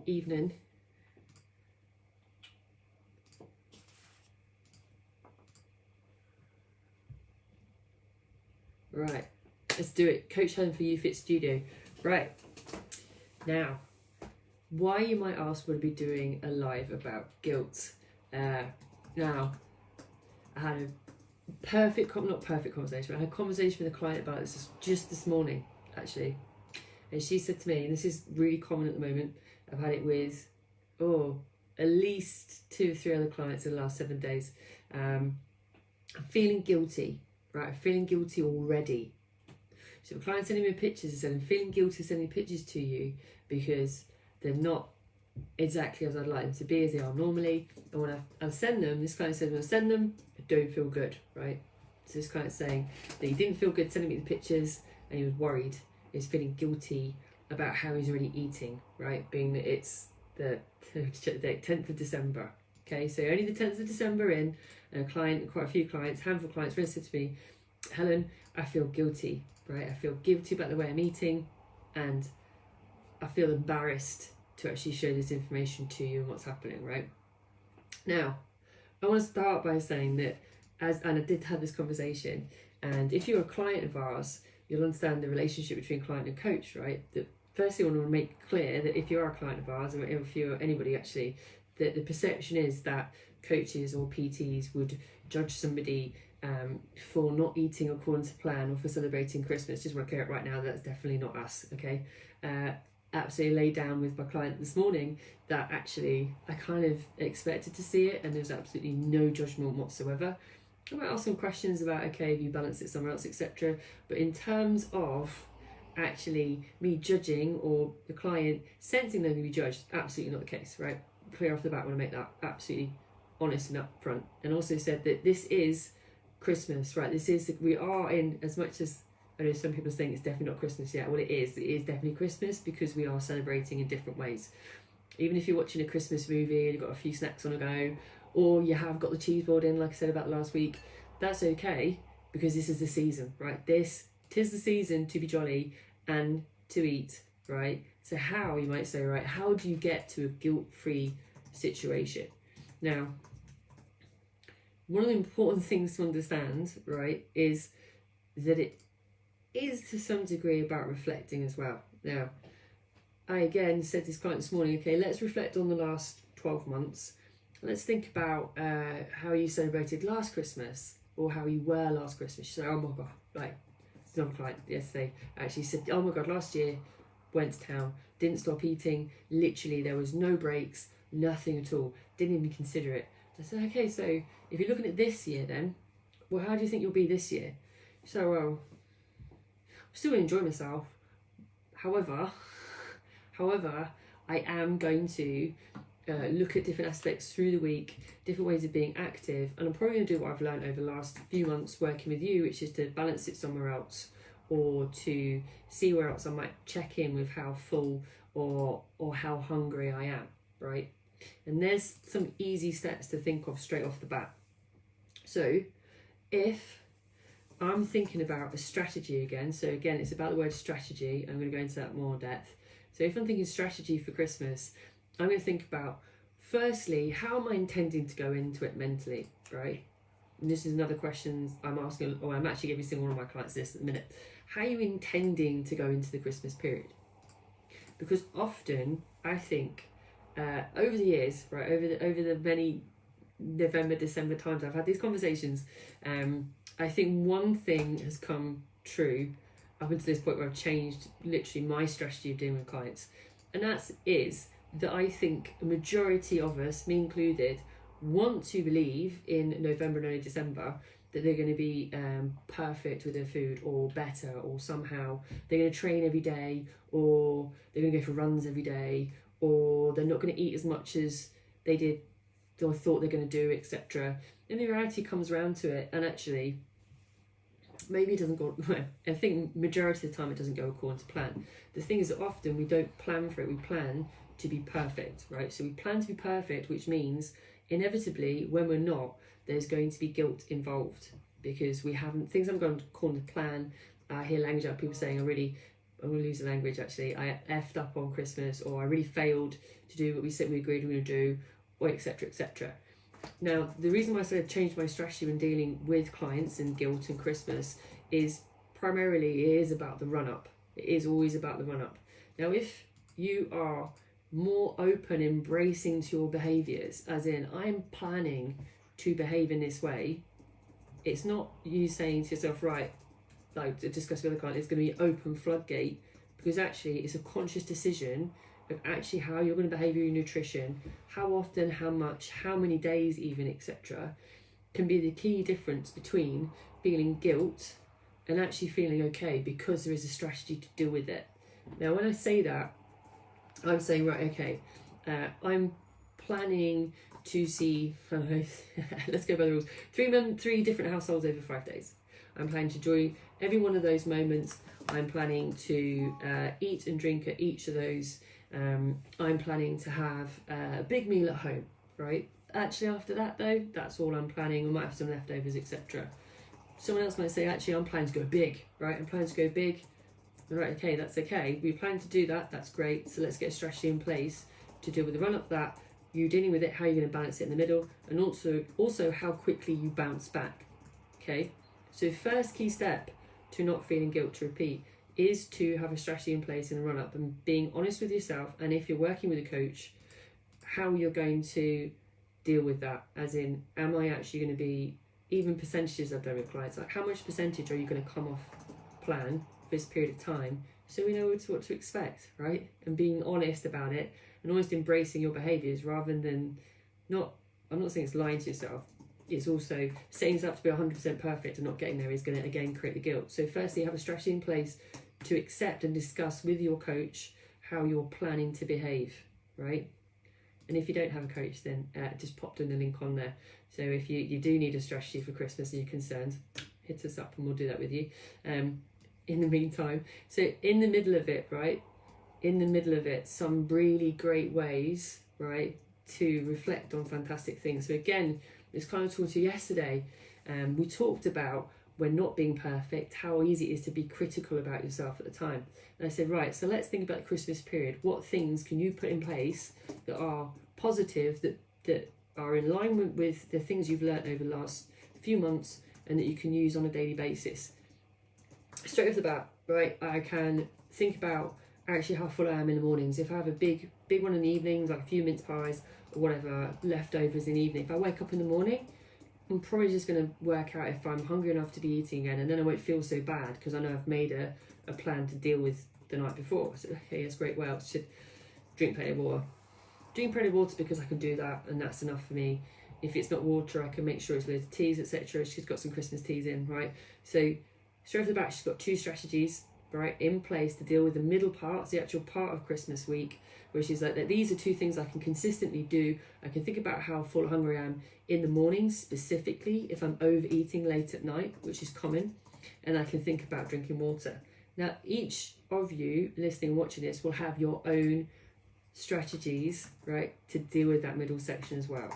evening. Right, let's do it. Coach Helen for YouFit Studio. Right, now, why, you might ask, would I be doing a live about guilt? Now, I had a not perfect conversation, but I had a conversation with a client about this just this morning, actually. And she said to me, and this is really common at the moment, I've had it with, at least 2 or 3 other clients in the last 7 days. I'm feeling guilty, right? I'm feeling guilty already. So the client sending me pictures and said, I'm feeling guilty sending pictures to you because they're not exactly as I'd like them to be, as they are normally. And when I send them, this client said, when I send them, I don't feel good, right? So this client's saying that he didn't feel good sending me the pictures and he was worried. He's feeling guilty about how he's already eating, right? Being that it's the 10th of December. Okay, so only the 10th of December in, and a client, quite a few clients, handful of clients, really said to me, Helen, I feel guilty, right? I feel guilty about the way I'm eating, and I feel embarrassed to actually show this information to you and what's happening, right? Now, I want to start by saying that, and I did have this conversation, and if you're a client of ours, you'll understand the relationship between client and coach, right? That firstly, I want to make clear that if you are a client of ours, or if you're anybody actually, that the perception is that coaches or PTs would judge somebody for not eating according to plan or for celebrating Christmas. Just want to clear it right now, that's definitely not us, okay? Absolutely laid down with my client this morning that actually I kind of expected to see it, and there's absolutely no judgment whatsoever. I might ask some questions about, okay, have you balanced it somewhere else, etc. But in terms of actually me judging or the client sensing they're going to be judged, absolutely not the case, right? Clear off the bat, I want to make that absolutely honest and upfront. And also said that this is Christmas, right? We are in, as much as I know some people think it's definitely not Christmas yet. Well, it is definitely Christmas because we are celebrating in different ways. Even if you're watching a Christmas movie and you've got a few snacks on the go, or you have got the cheese board in, like I said about last week, that's okay because this is the season, right? Tis the season to be jolly and to eat, right? So how, you might say, right, how do you get to a guilt-free situation? Now, one of the important things to understand, right, is that it is to some degree about reflecting as well. Now, I again said to this client this morning, okay, let's reflect on the last 12 months. Let's think about how you celebrated last Christmas or how you were last Christmas. She said, oh my God, like, another client yesterday actually said, oh my God, last year, went to town, didn't stop eating, literally there was no breaks, nothing at all, didn't even consider it. I said, okay, so if you're looking at this year then, well, how do you think you'll be this year? So, well, I'm still going to enjoy myself. However, I am going to look at different aspects through the week, different ways of being active, and I'm probably going to do what I've learned over the last few months working with you, which is to balance it somewhere else, or to see where else I might check in with how full or how hungry I am, right? And there's some easy steps to think of straight off the bat. So if I'm thinking about a strategy again, so again, it's about the word strategy. I'm going to go into that more in depth. So if I'm thinking strategy for Christmas, I'm going to think about, firstly, how am I intending to go into it mentally, right? And this is another question I'm asking, or I'm actually giving single one of my clients this in a minute. How are you intending to go into the Christmas period? Because often, I think, over the years, right, over the many November, December times I've had these conversations, I think one thing has come true up until this point where I've changed literally my strategy of dealing with clients. And that is that I think a majority of us, me included, want to believe in November and early December that they're going to be perfect with their food or better, or somehow they're going to train every day, or they're going to go for runs every day, or they're not going to eat as much as they did or thought they're going to do, etc. And the reality comes around to it, and actually maybe it doesn't go, I think majority of the time it doesn't go according to plan. The thing is that often we don't plan for it, we plan to be perfect, right? So we plan to be perfect, which means inevitably when we're not, there's going to be guilt involved because we haven't, things haven't gone according to plan. I hear language out of people saying, I really I'm going to lose the language actually, I effed up on Christmas, or I really failed to do what we said we agreed we were going to do, or etc, etc. Now, the reason why I sort of changed my strategy when dealing with clients and guilt and Christmas is primarily it is about the run-up. It is always about the run-up. Now, if you are more open, embracing to your behaviours, as in, I'm planning to behave in this way, it's not you saying to yourself, right, like to discuss with the client, it's going to be open floodgate, because actually it's a conscious decision of actually how you're going to behave with your nutrition, how often, how much, how many days even, etc. can be the key difference between feeling guilt and actually feeling okay, because there is a strategy to deal with it. Now, when I say that, I'm saying, right, okay, I'm planning to see, let's go by the rules, three different households over 5 days. I'm planning to enjoy every one of those moments. I'm planning to eat and drink at each of those. I'm planning to have a big meal at home, right? Actually, after that though, that's all I'm planning. I might have some leftovers, etc. Someone else might say, actually, I'm planning to go big, right? I'm planning to go big. Right, okay, that's okay. We plan to do that, that's great. So let's get a strategy in place to deal with the run-up that, you dealing with it, how you're going to balance it in the middle, and also how quickly you bounce back, okay? So first key step to not feeling guilt to repeat is to have a strategy in place in the run-up and being honest with yourself, and if you're working with a coach, how you're going to deal with that, as in, am I actually going to be, even percentages I've done with clients, like how much percentage are you going to come off plan for this period of time, so we know what to expect, right? And being honest about it and almost embracing your behaviours rather than I'm not saying it's lying to yourself, it's also setting yourself up to be 100% perfect and not getting there is going to again create the guilt. So firstly, have a strategy in place to accept and discuss with your coach how you're planning to behave, right? And if you don't have a coach, then just pop in the link on there. So if you do need a strategy for Christmas and you're concerned, hit us up and we'll do that with you. In the meantime, so in the middle of it, right? In the middle of it, some really great ways, right, to reflect on fantastic things. So again, it's kind of talked to you yesterday. We talked about when not being perfect, how easy it is to be critical about yourself at the time. And I said, right, so let's think about the Christmas period. What things can you put in place that are positive, that are in alignment with the things you've learned over the last few months and that you can use on a daily basis? Straight off the bat, right, I can think about actually how full I am in the mornings. If I have a big one in the evenings, like a few mince pies or whatever, leftovers in the evening, if I wake up in the morning, I'm probably just going to work out if I'm hungry enough to be eating again, and then I won't feel so bad because I know I've made a plan to deal with the night before. So, okay, that's great. Well, I should drink plenty of water. Drink plenty of water because I can do that, and that's enough for me. If it's not water, I can make sure it's loads of teas, etc. She's got some Christmas teas in, right? So straight off the bat, she's got 2 strategies, right, in place to deal with the middle part, the actual part of Christmas week, where she's like, that these are 2 things I can consistently do. I can think about how full hungry I am in the mornings, specifically if I'm overeating late at night, which is common, and I can think about drinking water. Now, each of you listening and watching this will have your own strategies, right, to deal with that middle section as well.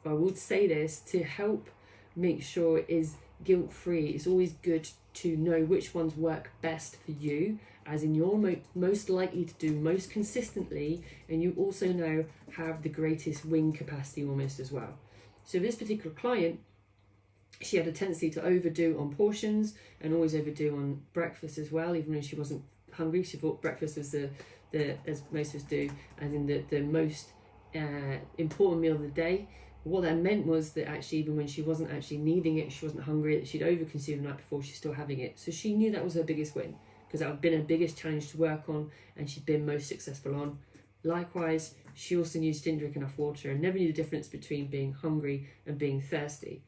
I would say this to help make sure it is guilt-free. It's always good to know which ones work best for you, as in you're most likely to do most consistently, and you also know have the greatest wing capacity almost as well. So this particular client, she had a tendency to overdo on portions and always overdo on breakfast as well, even when she wasn't hungry. She thought breakfast was the as most of us do, as in the most important meal of the day. What that meant was that actually, even when she wasn't actually needing it, she wasn't hungry, that she'd overconsumed the night before, she's still having it. So she knew that was her biggest win, because that had been her biggest challenge to work on, and she'd been most successful on. Likewise, she also knew she didn't drink enough water and never knew the difference between being hungry and being thirsty.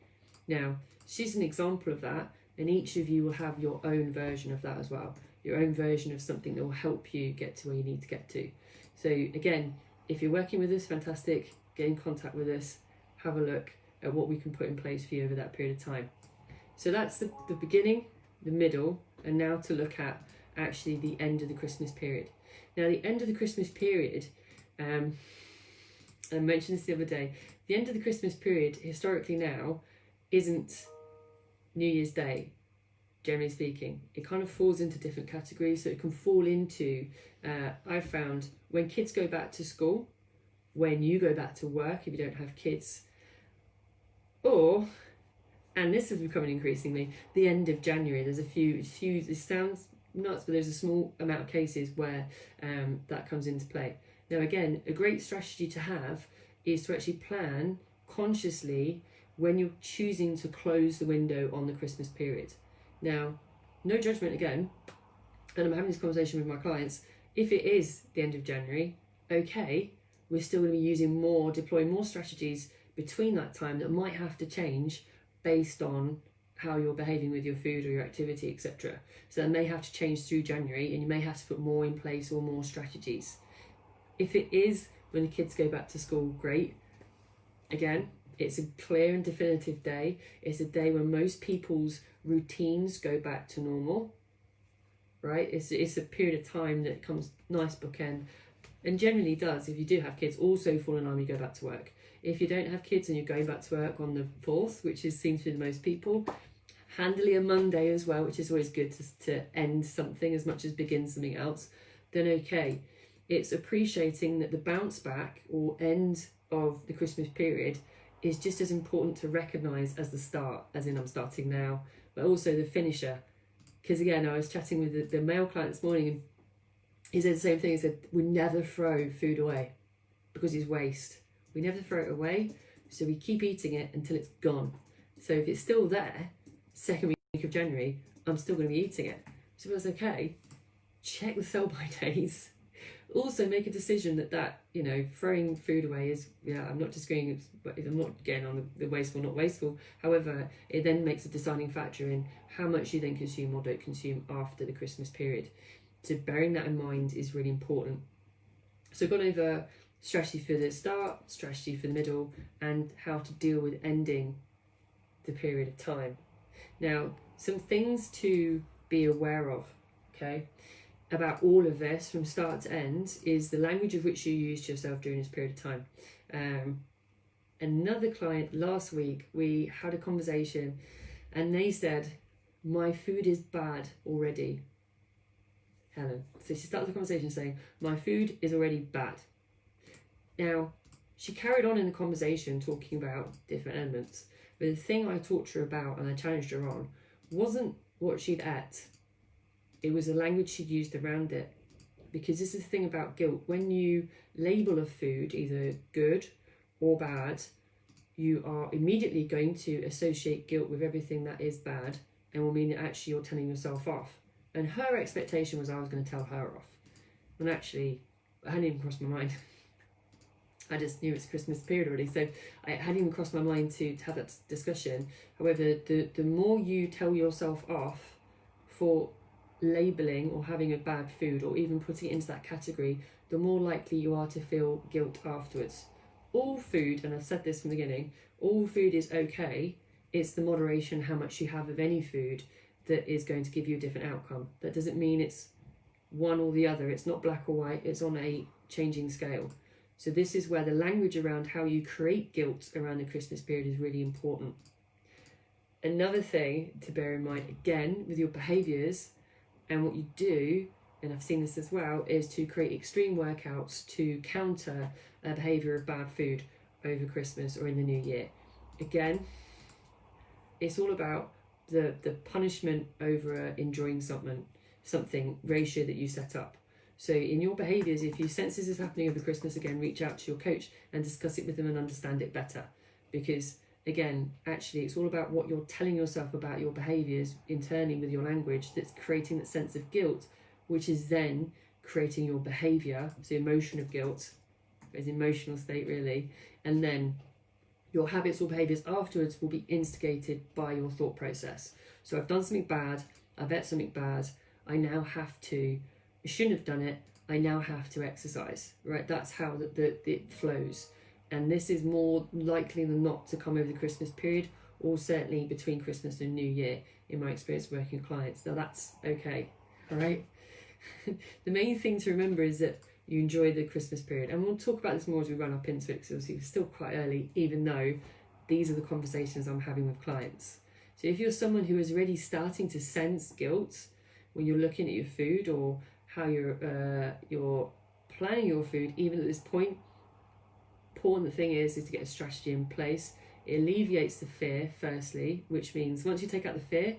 Now, she's an example of that, and each of you will have your own version of that as well, your own version of something that will help you get to where you need to get to. So again, if you're working with us, fantastic, get in contact with us, have a look at what we can put in place for you over that period of time. So that's the beginning, the middle, and now to look at actually the end of the Christmas period. Now, the end of the Christmas period, I mentioned this the other day, the end of the Christmas period historically now isn't New Year's Day. generally speaking. It kind of falls into different categories. So it can fall into, I've found, when kids go back to school, when you go back to work if you don't have kids, or, and this is becoming increasingly, the end of January. There's a few, it sounds nuts, but there's a small amount of cases where that comes into play. Now again, a great strategy to have is to actually plan consciously when you're choosing to close the window on the Christmas period. Now, no judgment again, and I'm having this conversation with my clients. If it is the end of January, okay, we're still going to be deploying more strategies between that time that might have to change based on how you're behaving with your food or your activity, etc. So that may have to change through January, and you may have to put more in place or more strategies. If it is when the kids go back to school, great. Again, it's a clear and definitive day. It's a day when most people's routines go back to normal, right? It's a period of time that comes nice bookend, and generally does, if you do have kids, also fall in line when you go back to work. If you don't have kids and you're going back to work on the 4th, which seems to be the most people, handily a Monday as well, which is always good to end something as much as begin something else, then okay. It's appreciating that the bounce back or end of the Christmas period is just as important to recognise as the start, as in I'm starting now, but also the finisher. Because again, I was chatting with the male client this morning, and he said the same thing. He said, we never throw food away because it's waste. We never throw it away, so we keep eating it until it's gone. So if it's still there, second week of January, I'm still going to be eating it. So if that's okay, check the sell-by days. Also make a decision that throwing food away is, I'm not disagreeing, I'm not getting on the wasteful, not wasteful. However, it then makes a deciding factor in how much you then consume or don't consume after the Christmas period. So bearing that in mind is really important. So I've gone over strategy for the start, strategy for the middle, and how to deal with ending the period of time. Now, some things to be aware of, okay, about all of this from start to end is the language of which you use to yourself during this period of time. Another client last week, we had a conversation and they said, my food is bad already, Helen. So she started the conversation saying, my food is already bad. Now, she carried on in the conversation talking about different elements, but the thing I talked to her about and I challenged her on wasn't what she'd ate. It was the language she'd used around it. Because this is the thing about guilt. When you label a food either good or bad, you are immediately going to associate guilt with everything that is bad, and will mean that actually you're telling yourself off. And her expectation was I was going to tell her off. And actually, it hadn't even crossed my mind. I just knew it's Christmas period already, so it hadn't even crossed my mind to have that discussion. However, the more you tell yourself off for labelling or having a bad food or even putting it into that category, the more likely you are to feel guilt afterwards. All food, and I've said this from the beginning, all food is okay. It's the moderation, how much you have of any food, that is going to give you a different outcome. That doesn't mean it's one or the other. It's not black or white. It's on a changing scale. So this is where the language around how you create guilt around the Christmas period is really important. Another thing to bear in mind, again, with your behaviours and what you do, and I've seen this as well, is to create extreme workouts to counter a behaviour of bad food over Christmas or in the new year. Again, it's all about the punishment over enjoying something ratio that you set up. So in your behaviours, if you sense this is happening over Christmas, again, reach out to your coach and discuss it with them and understand it better. Because again, actually, it's all about what you're telling yourself about your behaviours internally with your language that's creating that sense of guilt, which is then creating your behaviour, so emotion of guilt, as emotional state really, and then your habits or behaviours afterwards will be instigated by your thought process. So I've done something bad, I've ate something bad, I shouldn't have done it, I now have to exercise, right? That's how it flows. And this is more likely than not to come over the Christmas period, or certainly between Christmas and New Year, in my experience working with clients. Now that's okay, all right? The main thing to remember is that you enjoy the Christmas period. And we'll talk about this more as we run up into it, because obviously it's still quite early, even though these are the conversations I'm having with clients. So if you're someone who is already starting to sense guilt when you're looking at your food or how you're planning your food, even at this point, important thing is to get a strategy in place. It alleviates the fear, firstly, which means once you take out the fear,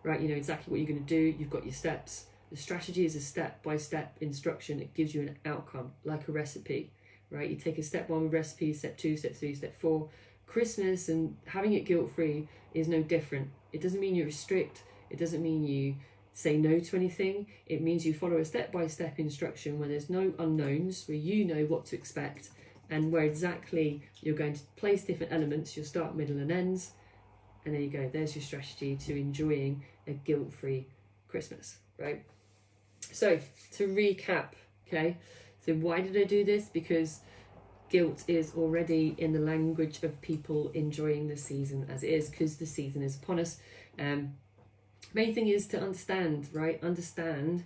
right, you know exactly what you're going to do. You've got your steps. The strategy is a step-by-step instruction. It gives you an outcome, like a recipe, right? You take a step 1 recipe, step 2, step 3, step 4. Christmas and having it guilt-free is no different. It doesn't mean you restrict. It doesn't mean you say no to anything. It means you follow a step-by-step instruction where there's no unknowns, where you know what to expect and where exactly you're going to place different elements, your start, middle and ends. And there you go. There's your strategy to enjoying a guilt-free Christmas, right? So to recap, okay, so why did I do this? Because guilt is already in the language of people enjoying the season as it is, because the season is upon us. Main thing is to understand, right? Understand,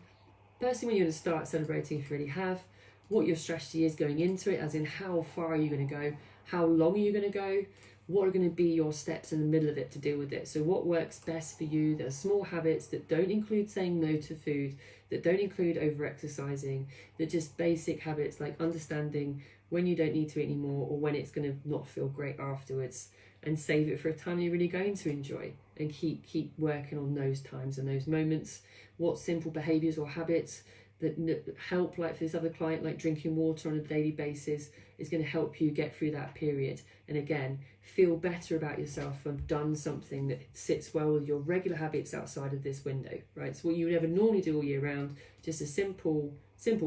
firstly, when you're going to start celebrating, if you already have, what your strategy is going into it, as in how far are you going to go, how long are you going to go, what are going to be your steps in the middle of it to deal with it. So what works best for you? There are small habits that don't include saying no to food, that don't include over-exercising, that just basic habits like understanding when you don't need to eat anymore or when it's going to not feel great afterwards, and save it for a time you're really going to enjoy, and keep working on those times and those moments. What simple behaviours or habits that help, like for this other client, like drinking water on a daily basis, is going to help you get through that period. And again, feel better about yourself and done something that sits well with your regular habits outside of this window, right? So what you would never normally do all year round, just a simple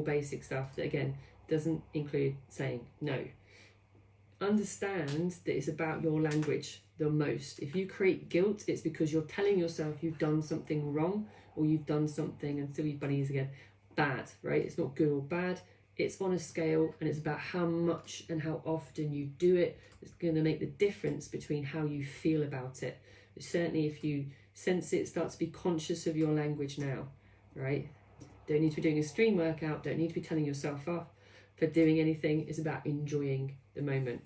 basic stuff that again doesn't include saying no. Understand that it's about your language the most. If you create guilt, it's because you're telling yourself you've done something wrong, or you've done something, and silly bunnies again, bad, right? It's not good or bad. It's on a scale, and it's about how much and how often you do it. It's going to make the difference between how you feel about it. But certainly if you sense it, start to be conscious of your language now, right? Don't need to be doing a stream workout, don't need to be telling yourself off for doing anything. It's about enjoying the moment.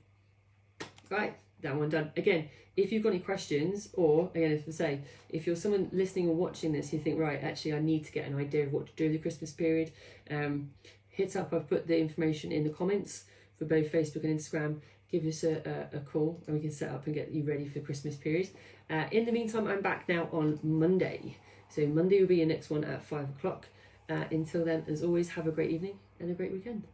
Right, that one done. Again, if you've got any questions, or again, as I say, if you're someone listening or watching this, you think, right, actually I need to get an idea of what to do in the Christmas period, hit up, I've put the information in the comments for both Facebook and Instagram. Give us a call and we can set up and get you ready for the Christmas period. In the meantime, I'm back now on Monday. So Monday will be your next one at 5 o'clock. Until then, as always, have a great evening and a great weekend.